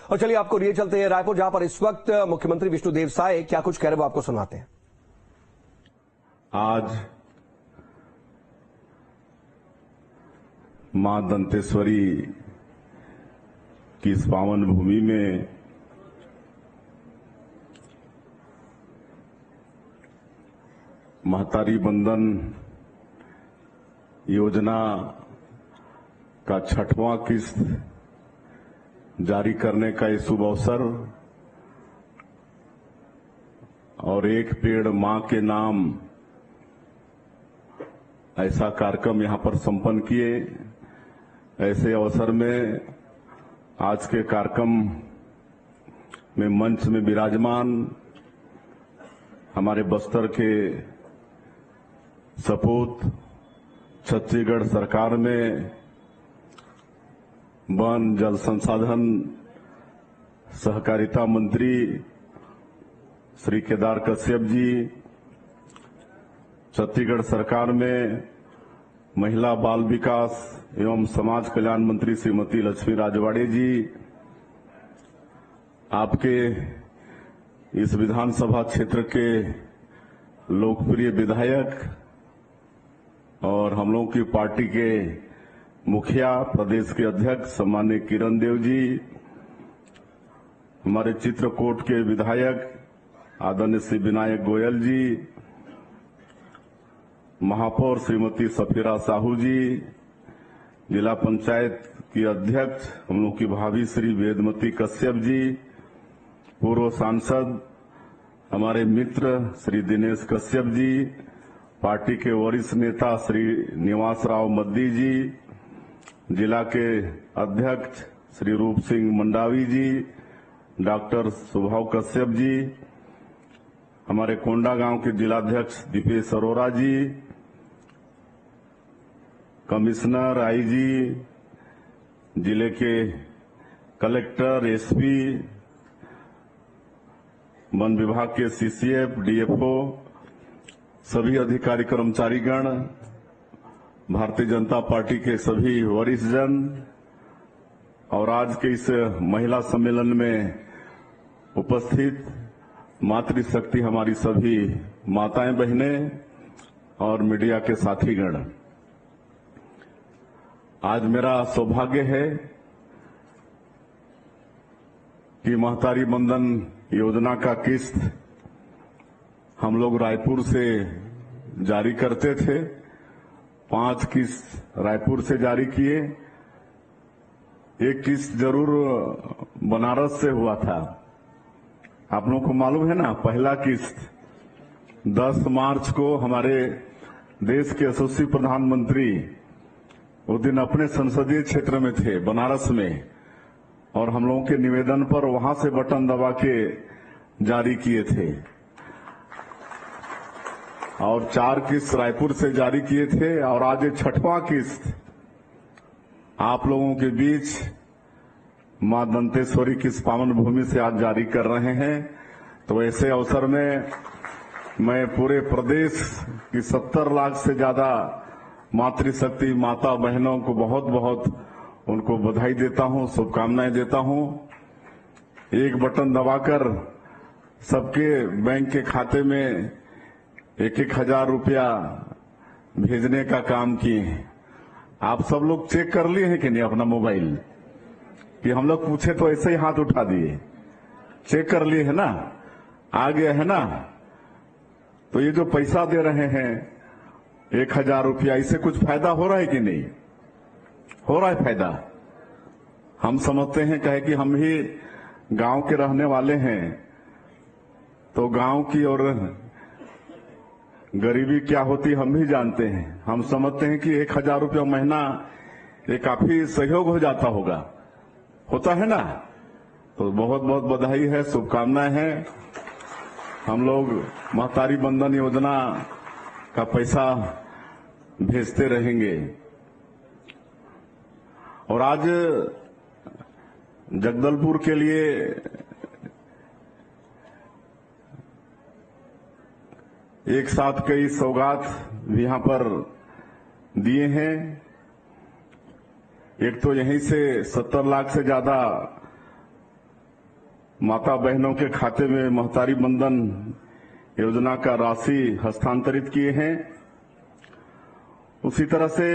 और चलिए आपको लिए चलते हैं रायपुर, जहां पर इस वक्त मुख्यमंत्री विष्णुदेव साय क्या कुछ कह रहे हैं वो आपको सुनाते हैं। आज मां दंतेश्वरी की इस पावन भूमि में महतारी बंधन योजना का 6वां किस्त जारी करने का ये शुभ अवसर और एक पेड़ मां के नाम ऐसा कार्यक्रम यहां पर संपन्न किए। ऐसे अवसर में आज के कार्यक्रम में मंच में विराजमान हमारे बस्तर के सपूत, छत्तीसगढ़ सरकार में वन जल संसाधन सहकारिता मंत्री श्री केदार कश्यप जी, छत्तीसगढ़ सरकार में महिला बाल विकास एवं समाज कल्याण मंत्री श्रीमती लक्ष्मी राजवाड़े जी, आपके इस विधानसभा क्षेत्र के लोकप्रिय विधायक और हम लोगों की पार्टी के मुखिया प्रदेश के अध्यक्ष सम्माननीय किरण देव जी, हमारे चित्रकूट के विधायक आदरणीय श्री विनायक गोयल जी, महापौर श्रीमती सफीरा साहू जी, जिला पंचायत की अध्यक्ष हम लोग की भाभी श्री वेदमती कश्यप जी, पूर्व सांसद हमारे मित्र श्री दिनेश कश्यप जी, पार्टी के वरिष्ठ नेता श्री निवास राव मद्दी जी, जिला के अध्यक्ष श्री रूप सिंह मंडावी जी, डॉक्टर सुभाव कश्यप जी, हमारे कोंडा गांव के जिलाध्यक्ष दीपेश अरोरा जी, कमिश्नर आईजी, जिले के कलेक्टर, एसपी, वन विभाग के सीसीएफ, डीएफओ, सभी अधिकारी कर्मचारीगण, भारतीय जनता पार्टी के सभी वरिष्ठ जन और आज के इस महिला सम्मेलन में उपस्थित मातृशक्ति हमारी सभी माताएं बहनें और मीडिया के साथीगण, आज मेरा सौभाग्य है कि महतारी बंधन योजना का किस्त हम लोग रायपुर से जारी करते थे। 5 किस्त रायपुर से जारी किए, एक किस्त जरूर बनारस से हुआ था। आप लोगों को मालूम है ना, पहला किस्त 10 मार्च को हमारे देश के यशस्वी प्रधानमंत्री उस दिन अपने संसदीय क्षेत्र में थे बनारस में, और हम लोगों के निवेदन पर वहां से बटन दबा के जारी किए थे, और 4 किस्त रायपुर से जारी किए थे, और आज ये 6वां किस्त आप लोगों के बीच मां दंतेश्वरी की इस पावन भूमि से आज जारी कर रहे हैं। तो ऐसे अवसर में मैं पूरे प्रदेश की 70 लाख से ज्यादा मातृशक्ति माता बहनों को बहुत बहुत उनको बधाई देता हूं, शुभकामनाएं देता हूं। एक बटन दबाकर सबके बैंक के खाते में 1-1 हजार रुपया भेजने का काम किए। आप सब लोग चेक कर लिए हैं कि नहीं अपना मोबाइल, कि हम लोग पूछे तो ऐसे ही हाथ उठा दिए? चेक कर लिए है ना, आ गया है ना? तो ये जो पैसा दे रहे हैं 1,000 रुपया, इससे कुछ फायदा हो रहा है कि नहीं हो रहा है? फायदा हम समझते हैं, कहे कि हम ही गांव के रहने वाले हैं, तो गांव की और गरीबी क्या होती हम भी जानते हैं। हम समझते हैं कि 1,000 रुपया महीना ये काफी सहयोग हो जाता होगा, होता है ना? तो बहुत बहुत बधाई है, शुभकामनाएं हैं। हम लोग महतारी बंधन योजना का पैसा भेजते रहेंगे। और आज जगदलपुर के लिए एक साथ कई सौगात भी यहां पर दिए हैं। एक तो यहीं से 70 लाख से ज्यादा माता बहनों के खाते में महतारी बंधन योजना का राशि हस्तांतरित किए हैं। उसी तरह से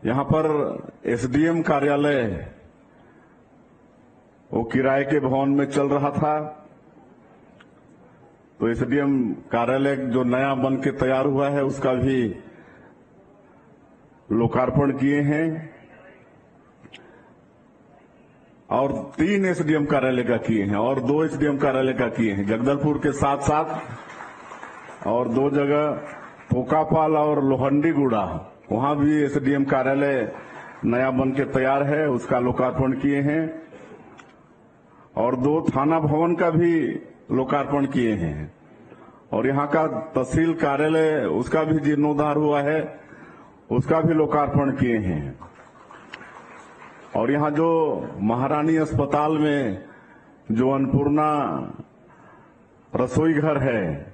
यहां पर एसडीएम कार्यालय वो किराए के भवन में चल रहा था, तो एसडीएम कार्यालय जो नया बन के तैयार हुआ है उसका भी लोकार्पण किए हैं और 3 एसडीएम कार्यालय का किए हैं और 2 एसडीएम कार्यालय का किए हैं जगदलपुर के साथ साथ, और 2 जगह पोकापाल और लोहंडीगुड़ा वहां भी एसडीएम कार्यालय नया बन के तैयार है, उसका लोकार्पण किए हैं और 2 थाना भवन का भी लोकार्पण किए हैं और यहां का तहसील कार्यालय उसका भी जीर्णोद्धार हुआ है, उसका भी लोकार्पण किए हैं। और यहां जो महारानी अस्पताल में जो अन्नपूर्णा रसोई घर है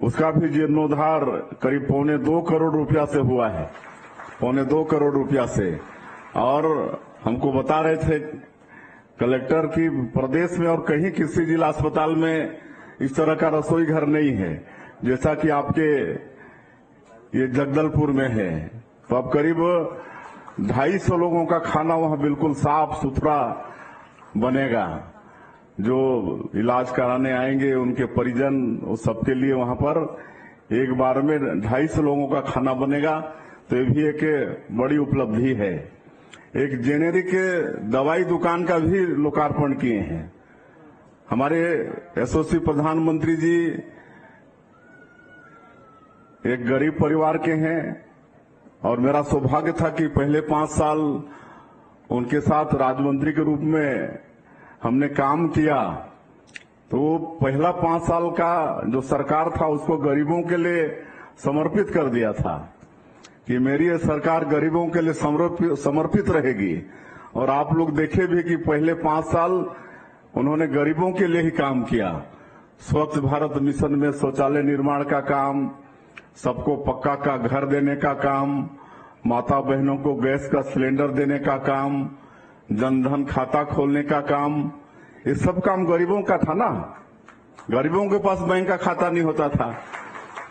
उसका भी जीर्णोद्धार करीब 2.25 करोड़ रुपया से हुआ है, 2.25 करोड़ रुपया से। और हमको बता रहे थे कलेक्टर की प्रदेश में और कहीं किसी जिला अस्पताल में इस तरह का रसोई घर नहीं है जैसा कि आपके ये जगदलपुर में है। तो अब करीब 250 लोगों का खाना वहां बिल्कुल साफ सुथरा बनेगा। जो इलाज कराने आएंगे उनके परिजन उस सबके लिए वहां पर एक बार में 250 लोगों का खाना बनेगा, तो ये भी एक बड़ी उपलब्धि है। एक जेनेरिक दवाई दुकान का भी लोकार्पण किए हैं। हमारे एसओसी प्रधानमंत्री जी एक गरीब परिवार के हैं और मेरा सौभाग्य था कि पहले 5 साल उनके साथ राज्य के रूप में हमने काम किया। तो पहला 5 साल का जो सरकार था उसको गरीबों के लिए समर्पित कर दिया था कि मेरी ये सरकार गरीबों के लिए समर्पित रहेगी। और आप लोग देखे भी कि पहले 5 साल उन्होंने गरीबों के लिए ही काम किया। स्वच्छ भारत मिशन में शौचालय निर्माण का काम, सबको पक्का का घर देने का काम, माता बहनों को गैस का सिलेंडर देने का काम, जनधन खाता खोलने का काम, ये सब काम गरीबों का था ना। गरीबों के पास बैंक का खाता नहीं होता था,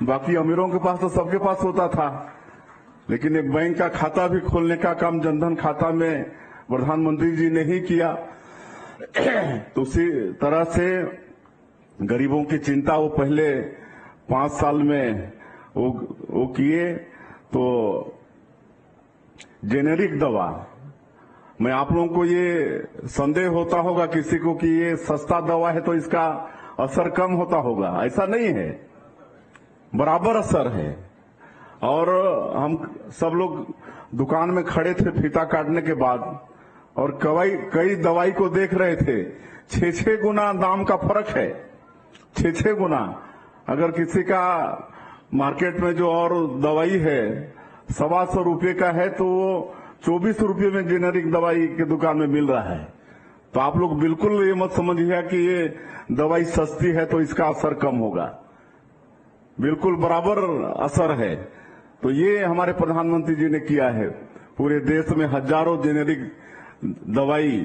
बाकी अमीरों के पास तो सबके पास होता था। लेकिन ये बैंक का खाता भी खोलने का काम जनधन खाता में प्रधानमंत्री जी ने ही किया। तो उसी तरह से गरीबों की चिंता वो पहले 5 साल में वो किए। तो जेनेरिक दवा मैं आप लोगों को ये संदेह होता होगा किसी को कि ये सस्ता दवा है तो इसका असर कम होता होगा, ऐसा नहीं है, बराबर असर है। और हम सब लोग दुकान में खड़े थे फीता काटने के बाद और कई दवाई को देख रहे थे, 6-6 गुना दाम का फर्क है, 6-6 गुना। अगर किसी का मार्केट में जो और दवाई है 125 रुपये का है तो वो 24 रुपये में जेनेरिक दवाई के दुकान में मिल रहा है। तो आप लोग बिल्कुल ये मत समझिए कि ये दवाई सस्ती है तो इसका असर कम होगा, बिल्कुल बराबर असर है। तो ये हमारे प्रधानमंत्री जी ने किया है, पूरे देश में हजारों जेनेरिक दवाई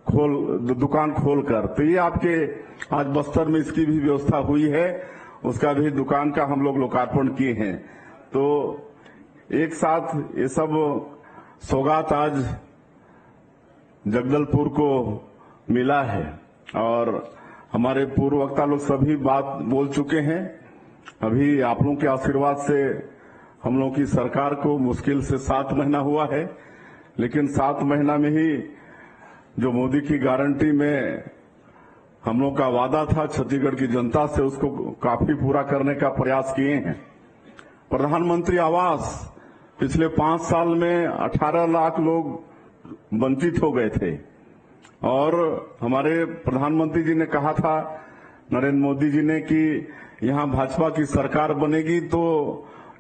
दुकान खोलकर। तो ये आपके आज बस्तर में इसकी भी व्यवस्था हुई है, उसका भी दुकान का हम लोग लोकार्पण किए हैं। तो एक साथ ये सब सौगात आज जगदलपुर को मिला है और हमारे पूर्व वक्ता लोग सभी बात बोल चुके हैं। अभी आप लोगों के आशीर्वाद से हम लोगों की सरकार को मुश्किल से 7 महीना हुआ है, लेकिन 7 महीना में ही जो मोदी की गारंटी में हम लोग का वादा था छत्तीसगढ़ की जनता से, उसको काफी पूरा करने का प्रयास किए हैं। प्रधानमंत्री आवास पिछले 5 साल में 18 लाख लोग वंचित हो गए थे और हमारे प्रधानमंत्री जी ने कहा था, नरेंद्र मोदी जी ने, कि यहां भाजपा की सरकार बनेगी तो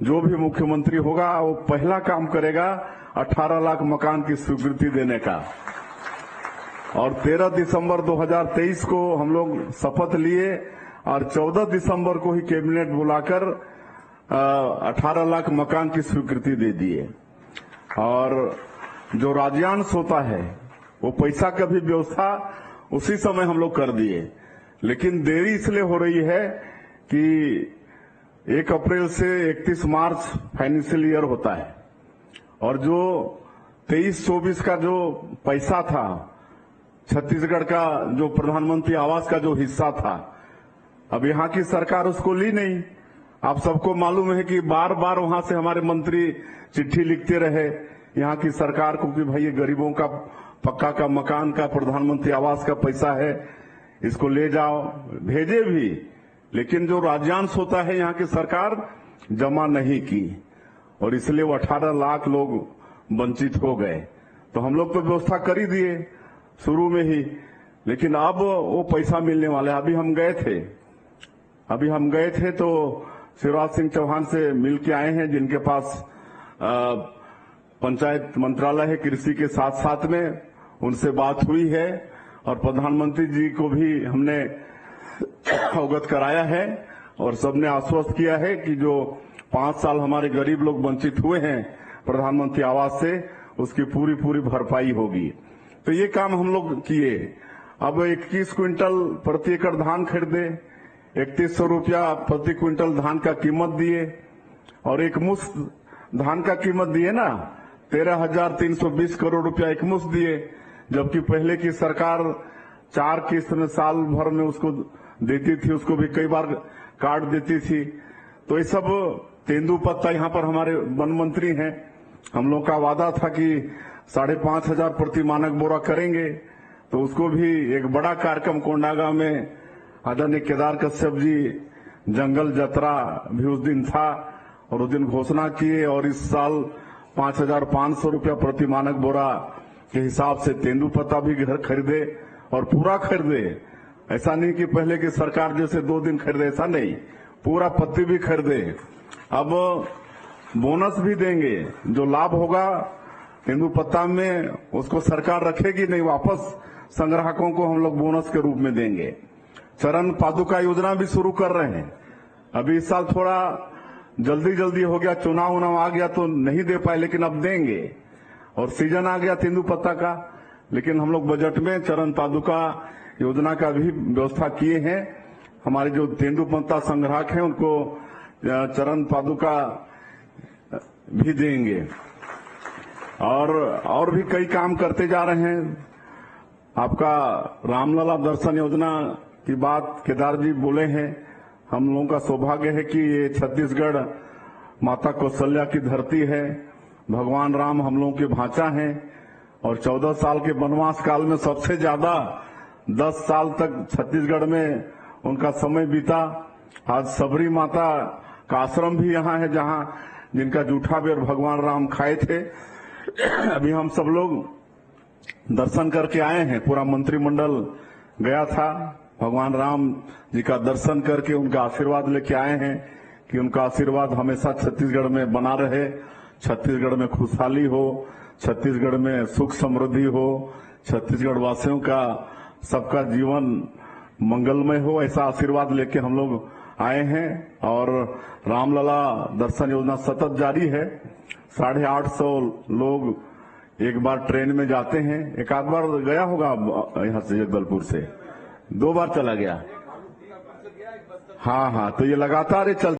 जो भी मुख्यमंत्री होगा वो पहला काम करेगा 18 लाख मकान की स्वीकृति देने का। और 13 दिसंबर 2023 को हम लोग शपथ लिए और 14 दिसंबर को ही कैबिनेट बुलाकर 18 लाख मकान की स्वीकृति दे दिए। और जो राज्यांश होता है वो पैसा का भी व्यवस्था उसी समय हम लोग कर दिए। लेकिन देरी इसलिए हो रही है कि 1 अप्रैल से 31 मार्च फाइनेंशियल ईयर होता है और जो 23-24 का जो पैसा था छत्तीसगढ़ का, जो प्रधानमंत्री आवास का जो हिस्सा था, अब यहां की सरकार उसको ली नहीं। आप सबको मालूम है कि बार बार वहां से हमारे मंत्री चिट्ठी लिखते रहे यहां की सरकार को कि भाई ये गरीबों का पक्का का मकान का प्रधानमंत्री आवास का पैसा है, इसको ले जाओ, भेजे भी, लेकिन जो राज्यांश होता है यहां की सरकार जमा नहीं की और इसलिए वो 18 लाख लोग वंचित हो गए। तो हम लोग तो व्यवस्था कर ही दिए शुरू में ही, लेकिन अब वो पैसा मिलने वाला है। अभी हम गए थे तो शिवराज सिंह चौहान से मिल के आए हैं, जिनके पास पंचायत मंत्रालय है कृषि के साथ साथ में, उनसे बात हुई है और प्रधानमंत्री जी को भी हमने अवगत कराया है और सबने आश्वस्त किया है कि जो 5 साल हमारे गरीब लोग वंचित हुए हैं प्रधानमंत्री आवास से, उसकी पूरी भरपाई होगी। तो ये काम हम लोग किए। अब 21 क्विंटल प्रति एकड़ धान खरीदे, 3100 रुपया प्रति क्विंटल धान का कीमत दिए और एक मुश्त धान का कीमत दिए ना 13,320 करोड़ रुपया एक मुश्त दिए, जबकि पहले की सरकार 4 किस्त में साल भर में उसको देती थी, उसको भी कई बार काट देती थी। तो ये सब तेंदुपत्ता, यहाँ पर हमारे वन मंत्री हैं, हम लोग का वादा था कि 5,500 प्रति मानक बोरा करेंगे, तो उसको भी एक बड़ा कार्यक्रम कोंडागांव में आदरणीय केदार कश्यप जी जंगल जतरा भी उस दिन था और उस दिन घोषणा किए और इस साल 5,500 रुपया प्रति मानक बोरा के हिसाब से तेंदुपत्ता भी घर खरीदे और पूरा खरीदे। ऐसा नहीं कि पहले की सरकार जैसे 2 दिन खरीदे, ऐसा नहीं, पूरा पत्ती भी खरीदे। अब बोनस भी देंगे, जो लाभ होगा तेंदुपत्ता में उसको सरकार रखेगी नहीं, वापस संग्राहकों को हम लोग बोनस के रूप में देंगे। चरण पादुका योजना भी शुरू कर रहे हैं। अभी इस साल थोड़ा जल्दी हो गया, चुनाव आ गया तो नहीं दे पाए, लेकिन अब देंगे और सीजन आ गया तेंदुपत्ता का। लेकिन हम लोग बजट में चरण पादुका योजना का भी व्यवस्था किए हैं। हमारे जो तेंदुपत्ता संग्राहक हैं उनको चरण पादुका भी देंगे और भी कई काम करते जा रहे हैं। आपका रामलला दर्शन योजना की बात केदार जी बोले हैं। हम लोगों का सौभाग्य है कि ये छत्तीसगढ़ माता कौशल्या की धरती है, भगवान राम हम लोगों के भांचा हैं और 14 साल के वनवास काल में सबसे ज्यादा 10 साल तक छत्तीसगढ़ में उनका समय बीता। आज सबरी माता का आश्रम भी यहाँ है, जहाँ जिनका जूठा बेर भगवान राम खाए थे। अभी हम सब लोग दर्शन करके आए हैं, पूरा मंत्रिमंडल गया था, भगवान राम जी का दर्शन करके उनका आशीर्वाद लेके आए हैं कि उनका आशीर्वाद हमेशा छत्तीसगढ़ में बना रहे, छत्तीसगढ़ में खुशहाली हो, छत्तीसगढ़ में सुख समृद्धि हो, छत्तीसगढ़ वासियों का सबका जीवन मंगलमय हो, ऐसा आशीर्वाद लेके हम लोग आए हैं। और रामलला दर्शन योजना सतत जारी है। 850 लोग एक बार ट्रेन में जाते हैं, एक आध बार गया होगा यहाँ से जगदलपुर से, 2 बार चला गया। हाँ, तो ये लगातार चल